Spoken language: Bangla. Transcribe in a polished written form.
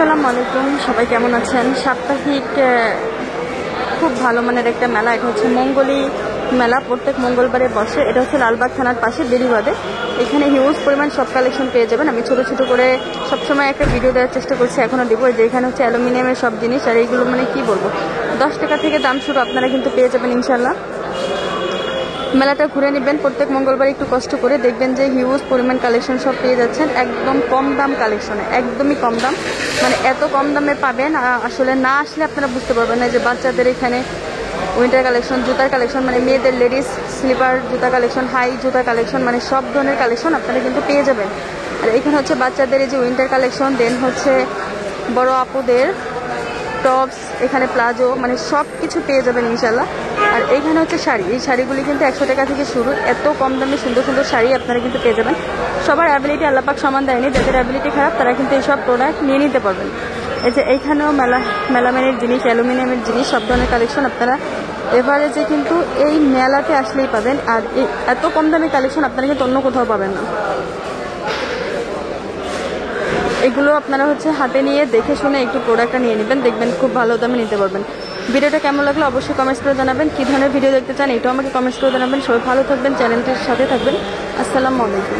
আসসালামু আলাইকুম, সবাই কেমন আছেন? সাপ্তাহিক খুব ভালো মানের একটা মেলা। এটা হচ্ছে মঙ্গলী মেলা, প্রত্যেক মঙ্গলবারে বসে। এটা হচ্ছে লালবাগ থানার পাশে বেরিবাদে। এখানে হিউজ পরিমাণ সব কালেকশন পেয়ে যাবেন। আমি ছোট ছোট করে সবসময় একটা ভিডিও দেওয়ার চেষ্টা করছি, এখনও দেবো। যে এখানে হচ্ছে অ্যালুমিনিয়ামের সব জিনিস, আর এইগুলো মানে কি বলবো, 10 টাকা থেকে দাম শুরু, আপনারা কিন্তু পেয়ে যাবেন ইনশাল্লাহ। মেলাটা ঘুরে নেবেন প্রত্যেক মঙ্গলবার, একটু কষ্ট করে দেখবেন যে হিউজ পরিমাণ কালেকশন সব পেয়ে যাচ্ছেন একদম কম দাম কালেকশনে, একদমই কম দাম। মানে এত কম দামে পাবেন, আসলে না আসলে আপনারা বুঝতে পারবেন না। যে বাচ্চাদের এখানে উইন্টার কালেকশন, জুতার কালেকশন, মানে মেয়েদের লেডিস স্লিপার জুতা কালেকশন, হাই জুতা কালেকশন, মানে সব ধরনের কালেকশন আপনারা কিন্তু পেয়ে যাবেন। আর এখানে হচ্ছে বাচ্চাদের এই যে উইন্টার কালেকশন, দেন হচ্ছে বড় আপুদের টপস, এখানে প্লাজো, মানে সব কিছু পেয়ে যাবেন ইনশাল্লাহ। আর এইখানে হচ্ছে শাড়ি, এই শাড়িগুলি কিন্তু 100 টাকা থেকে শুরু। এত কম দামে সুন্দর সুন্দর শাড়ি আপনারা কিন্তু পেয়ে যাবেন। সবার অ্যাবিলিটি আল্লাপাক সমান দেয়নি, যাদের অ্যাবিলিটি খারাপ তারা কিন্তু এইসব প্রোডাক্ট নিয়ে নিতে পারবেন। এই যে এইখানেও মেলামেনের জিনিস, অ্যালুমিনিয়ামের জিনিস, সব ধরনের কালেকশন আপনারা এভারেজে কিন্তু এই মেলাতে আসলেই পাবেন। আর এই এত কম দামে কালেকশন আপনারা কিন্তু অন্য কোথাও পাবেন না। এগুলো আপনারা হচ্ছে হাতে নিয়ে দেখে শুনে একটু প্রোডাক্টটা নিয়ে নেবেন, দেখবেন খুব ভালো দামে নিতে পারবেন। ভিডিওটা কেমন লাগলো অবশ্যই কমেন্টস করে জানাবেন। কী ধরনের ভিডিও দেখতে চান এটাও আমাকে কমেন্টস করে জানাবেন। সবাই ভালো থাকবেন, চ্যানেলটির সাথে থাকবেন। আসসালামু আলাইকুম।